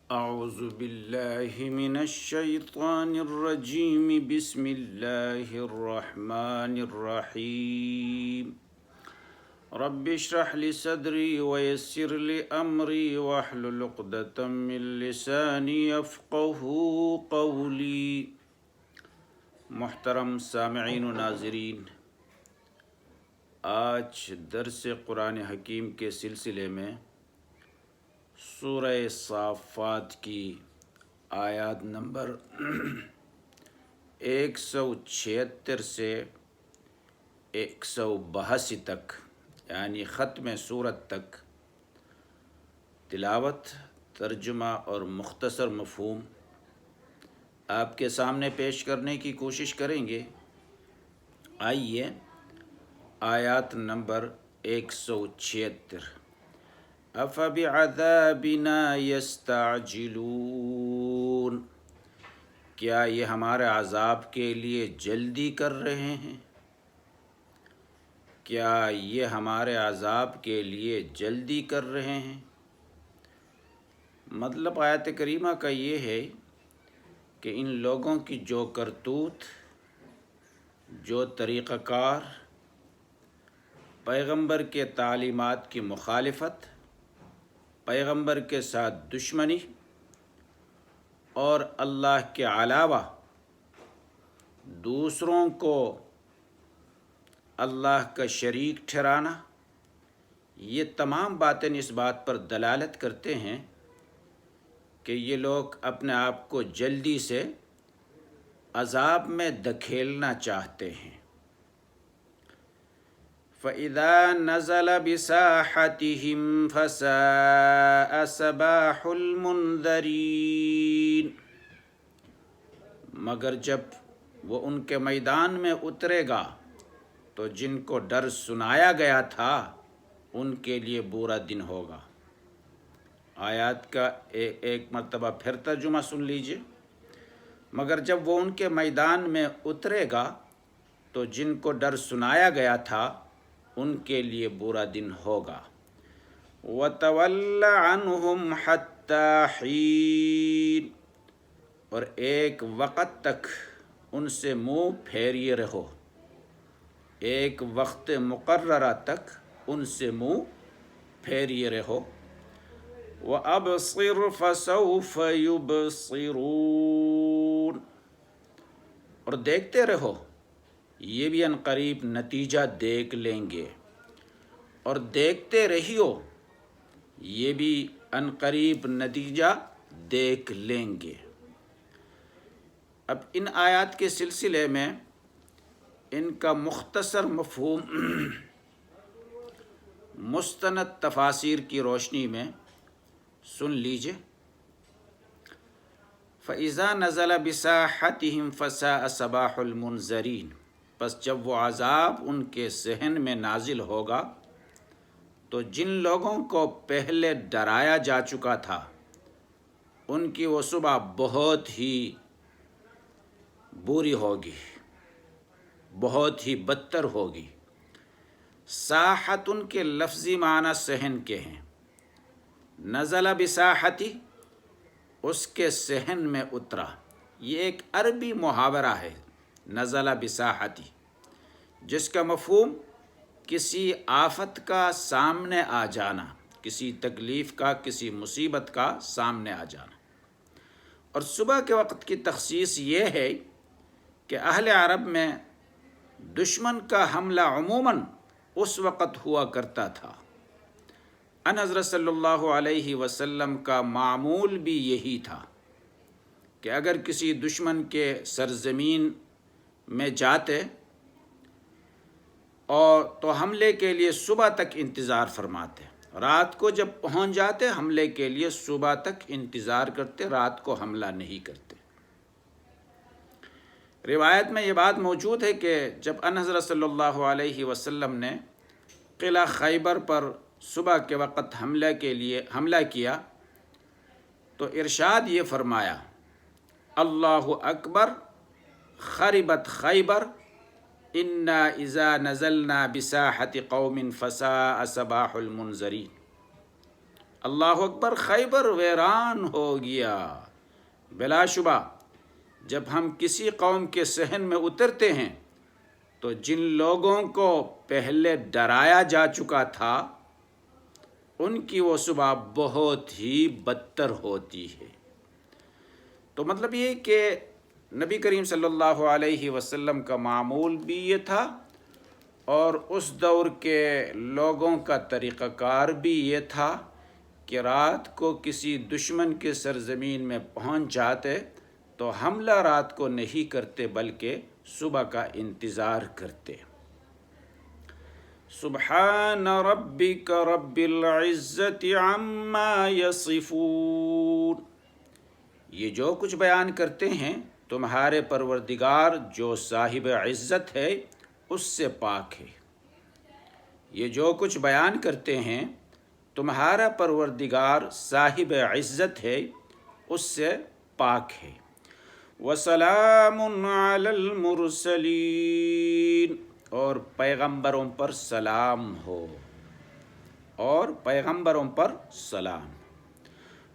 اعوذ باللہ من الشیطان الرجیم بسم اللہ الرحمن الرحیم رب اشرح لی صدری ویسر لی امری واحلل عقدۃ من لسانی یفقہوا قولی۔ محترم سامعین و ناظرین، آج درس قرآن حکیم کے سلسلے میں سورہ صافات کی آیات نمبر 176 سے 182 تک، یعنی ختم سورت تک تلاوت، ترجمہ اور مختصر مفہوم آپ کے سامنے پیش کرنے کی کوشش کریں گے۔ آئیے آیات نمبر 176۔ افبعذابنا یستعجلون، کیا یہ ہمارے عذاب کے لیے جلدی کر رہے ہیں؟ کیا یہ ہمارے عذاب کے لیے جلدی کر رہے ہیں؟ مطلب آیت کریمہ کا یہ ہے کہ ان لوگوں کی جو کرتوت، جو طریقہ کار، پیغمبر کے تعلیمات کی مخالفت، پیغمبر کے ساتھ دشمنی اور اللہ کے علاوہ دوسروں کو اللہ کا شریک ٹھہرانا، یہ تمام باتیں اس بات پر دلالت کرتے ہیں کہ یہ لوگ اپنے آپ کو جلدی سے عذاب میں دھکیلنا چاہتے ہیں۔ فَإِذَا نَزَلَ بِسَاحَتِهِمْ فَسَاءَ صَبَاحُ الْمُنذَرِينَ، مگر جب وہ ان کے میدان میں اترے گا تو جن کو ڈر سنایا گیا تھا ان کے لیے برا دن ہوگا۔ آیات کا ایک مرتبہ پھر ترجمہ سن لیجئے۔ مگر جب وہ ان کے میدان میں اترے گا تو جن کو ڈر سنایا گیا تھا ان کے لیے برا دن ہوگا۔ وَتَوَلَّ عَنْهُمْ حَتَّى حِينٍ، اور ایک وقت تک ان سے منہ پھیریے رہو، ایک وقت مقررہ تک ان سے منہ پھیریے رہو۔ وَأَبْصِرْ فَسَوْفَ يُبْصِرُونَ، اور دیکھتے رہو، یہ بھی عنقریب نتیجہ دیکھ لیں گے، اور دیکھتے رہیو، یہ بھی عنقریب نتیجہ دیکھ لیں گے۔ اب ان آیات کے سلسلے میں ان کا مختصر مفہوم مستند تفاسیر کی روشنی میں سن لیجئے۔ فَإِذَا نَزَلَ بِسَاحَتِهِمْ فَسَاءَ صَبَاحُ الْمُنذَرِينَ، پس جب وہ عذاب ان کے صحن میں نازل ہوگا تو جن لوگوں کو پہلے ڈرایا جا چکا تھا ان کی وہ صبح بہت ہی بری ہوگی، بہت ہی بدتر ہوگی۔ ساحت ان کے لفظی معنی صحن کے ہیں۔ نزل بساحتی، اس کے صحن میں اترا، یہ ایک عربی محاورہ ہے، نزل بساحتی، جس کا مفہوم کسی آفت کا سامنے آ جانا، کسی تکلیف کا، کسی مصیبت کا سامنے آ جانا۔ اور صبح کے وقت کی تخصیص یہ ہے کہ اہل عرب میں دشمن کا حملہ عموماً اس وقت ہوا کرتا تھا۔ ان حضرت صلی اللہ علیہ وسلم کا معمول بھی یہی تھا کہ اگر کسی دشمن کے سرزمین میں جاتے اور تو حملے کے لیے صبح تک انتظار فرماتے، رات کو جب پہنچ جاتے حملے کے لیے صبح تک انتظار کرتے، رات کو حملہ نہیں کرتے۔ روایت میں یہ بات موجود ہے کہ جب ان حضرت صلی اللہ علیہ وسلم نے قلعہ خیبر پر صبح کے وقت حملہ کیا تو ارشاد یہ فرمایا، اللہ اکبر خربت خیبر انا اذا نزلنا بساحت قوم فساء صباح المنذرین۔ اللہ اکبر، خیبر ویران ہو گیا۔ بلا شبہ جب ہم کسی قوم کے صحن میں اترتے ہیں تو جن لوگوں کو پہلے ڈرایا جا چکا تھا ان کی وہ صبح بہت ہی بدتر ہوتی ہے۔ تو مطلب یہ کہ نبی کریم صلی اللہ علیہ وسلم کا معمول بھی یہ تھا اور اس دور کے لوگوں کا طریقہ کار بھی یہ تھا کہ رات کو کسی دشمن کے سرزمین میں پہنچ جاتے تو حملہ رات کو نہیں کرتے بلکہ صبح کا انتظار کرتے۔ سبحان ربک رب العزت عما یصفون، یہ جو کچھ بیان کرتے ہیں تمہارے پروردگار جو صاحب عزت ہے اس سے پاک ہے۔ یہ جو کچھ بیان کرتے ہیں تمہارا پروردگار صاحب عزت ہے اس سے پاک ہے۔ وَسَلَامٌ عَلَى الْمُرْسَلِينَ، اور پیغمبروں پر سلام ہو، اور پیغمبروں پر سلام۔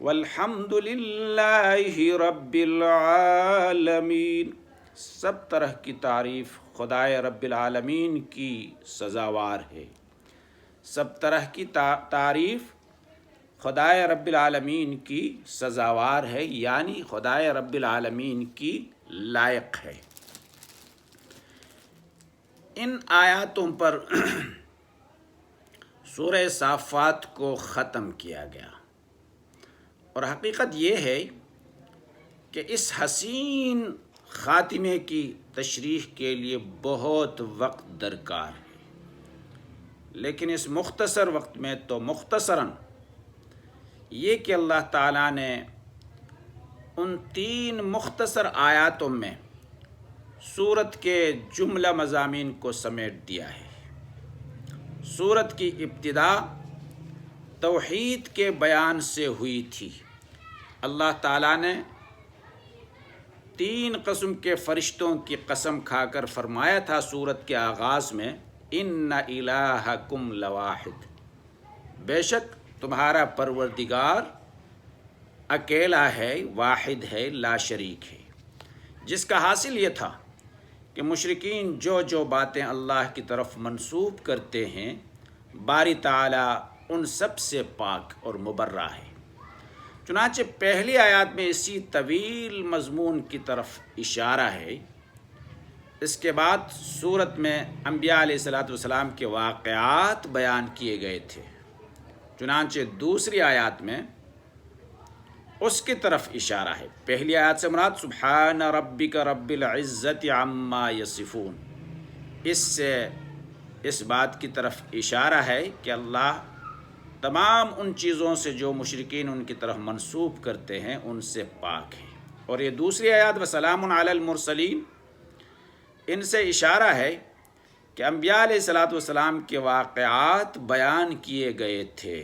وَالْحَمْدُ لِلَّهِ رَبِّ الْعَالَمِينَ، سب طرح کی تعریف خدائے رب العالمین کی سزاوار ہے۔ سب طرح کی تعریف خدائے رب العالمین کی سزاوار ہے، یعنی خدائے رب العالمین کی لائق ہے۔ ان آیاتوں پر سورہ صافات کو ختم کیا گیا، اور حقیقت یہ ہے کہ اس حسین خاتمے کی تشریح کے لیے بہت وقت درکار ہے، لیکن اس مختصر وقت میں تو مختصراً یہ کہ اللہ تعالیٰ نے ان 3 مختصر آیاتوں میں سورت کے جملہ مضامین کو سمیٹ دیا ہے۔ سورت کی ابتدا توحید کے بیان سے ہوئی تھی۔ اللہ تعالیٰ نے 3 قسم کے فرشتوں کی قسم کھا کر فرمایا تھا سورت کے آغاز میں، ان الہکم لواحد، بے شک تمہارا پروردگار اکیلا ہے، واحد ہے، لا شریک ہے، جس کا حاصل یہ تھا کہ مشرکین جو جو باتیں اللہ کی طرف منسوب کرتے ہیں باری تعالیٰ ان سب سے پاک اور مبرہ ہے۔ چنانچہ پہلی آیات میں اسی طویل مضمون کی طرف اشارہ ہے۔ اس کے بعد سورت میں انبیاء علیہ السلام کے واقعات بیان کیے گئے تھے، چنانچہ دوسری آیات میں اس کی طرف اشارہ ہے۔ پہلی آیات سے مراد سبحان ربک رب العزت عما یصفون، اس سے اس بات کی طرف اشارہ ہے کہ اللہ تمام ان چیزوں سے جو مشرکین ان کی طرف منسوب کرتے ہیں ان سے پاک ہے۔ اور یہ دوسری آیات وسلام علی المرسلین، ان سے اشارہ ہے کہ انبیاء علیہ السلام کے واقعات بیان کیے گئے تھے،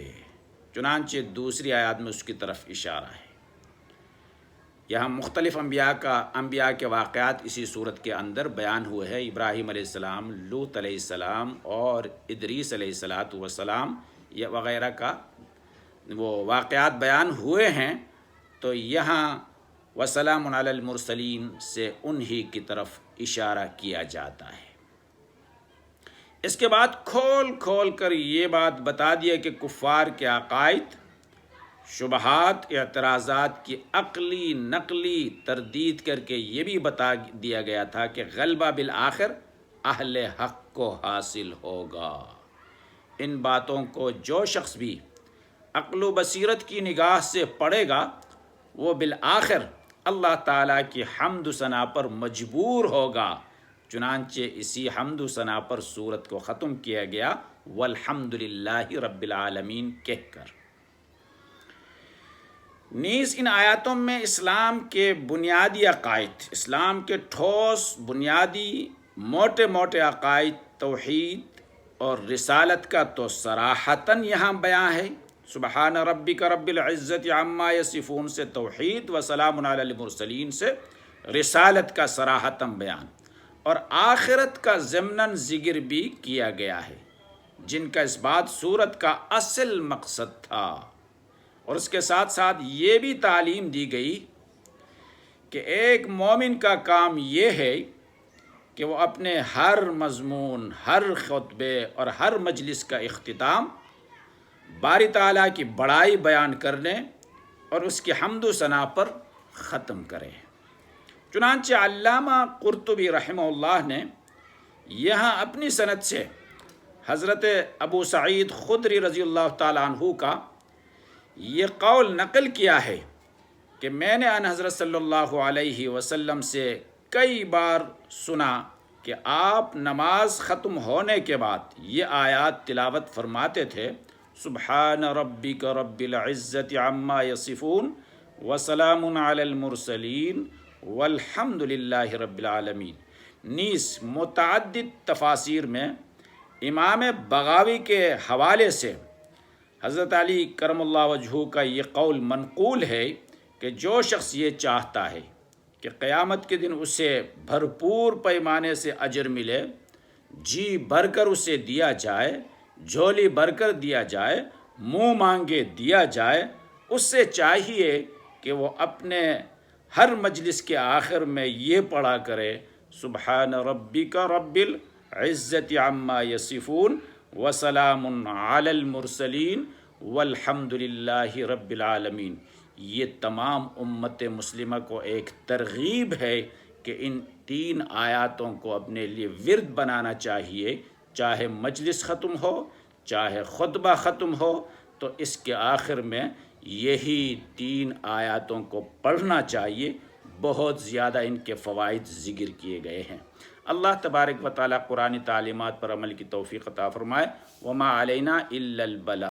چنانچہ دوسری آیات میں اس کی طرف اشارہ ہے۔ یہاں مختلف انبیاء کے واقعات اسی صورت کے اندر بیان ہوئے ہیں۔ ابراہیم علیہ السلام، لوط علیہ السلام اور ادریس علیہ السلام یہ وغیرہ کا وہ واقعات بیان ہوئے ہیں، تو یہاں وسلام علی المرسلین سے انہی کی طرف اشارہ کیا جاتا ہے۔ اس کے بعد کھول کھول کر یہ بات بتا دیا کہ کفار کے عقائد، شبہات، اعتراضات کی عقلی نقلی تردید کر کے یہ بھی بتا دیا گیا تھا کہ غلبہ بالآخر اہل حق کو حاصل ہوگا۔ ان باتوں کو جو شخص بھی عقل و بصیرت کی نگاہ سے پڑھے گا وہ بالآخر اللہ تعالیٰ کی حمد و ثنا پر مجبور ہوگا۔ چنانچہ اسی حمد و ثنا پر سورت کو ختم کیا گیا والحمد للہ رب العالمین کہہ کر۔ نیز ان آیاتوں میں اسلام کے بنیادی عقائد، اسلام کے ٹھوس بنیادی موٹے موٹے عقائد توحید اور رسالت کا تو صراحتاً یہاں بیان ہے۔ سبحان ربک رب العزت عما یصفون سے توحید، وسلام علی المرسلین سے رسالت کا صراحتاً بیان، اور آخرت کا ضمناً ذکر بھی کیا گیا ہے، جن کا اس بات سورت کا اصل مقصد تھا۔ اور اس کے ساتھ ساتھ یہ بھی تعلیم دی گئی کہ ایک مومن کا کام یہ ہے کہ وہ اپنے ہر مضمون، ہر خطبے اور ہر مجلس کا اختتام باری تعالیٰ کی بڑائی بیان کرنے اور اس کی حمد و ثنا پر ختم کرے۔ چنانچہ علامہ قرطبی رحمہ اللہ نے یہاں اپنی سند سے حضرت ابو سعید خدری رضی اللہ تعالیٰ عنہ کا یہ قول نقل کیا ہے کہ میں نے ان حضرت صلی اللہ علیہ وسلم سے کئی بار سنا کہ آپ نماز ختم ہونے کے بعد یہ آیات تلاوت فرماتے تھے: سبحان ربک رب العزت عما یصفون وسلام علی المرسلین والحمد للہ رب العالمین۔ نیز متعدد تفاسیر میں امام بغاوی کے حوالے سے حضرت علی کرم اللہ وجہہ کا یہ قول منقول ہے کہ جو شخص یہ چاہتا ہے کہ قیامت کے دن اسے بھرپور پیمانے سے اجر ملے، جی بھر کر اسے دیا جائے، جھولی بھر کر دیا جائے، منہ مانگے دیا جائے، اس سے چاہیے کہ وہ اپنے ہر مجلس کے آخر میں یہ پڑھا کرے: سبحان ربک رب العزت عما یصفون وسلام علی المرسلین والحمد للہ رب العالمین۔ یہ تمام امت مسلمہ کو ایک ترغیب ہے کہ ان 3 آیاتوں کو اپنے لیے ورد بنانا چاہیے، چاہے مجلس ختم ہو، چاہے خطبہ ختم ہو، تو اس کے آخر میں یہی 3 آیاتوں کو پڑھنا چاہیے۔ بہت زیادہ ان کے فوائد ذکر کیے گئے ہیں۔ اللہ تبارک و تعالیٰ قرآن تعلیمات پر عمل کی توفیق عطا فرمائے۔ وما علینا الا البلاغ۔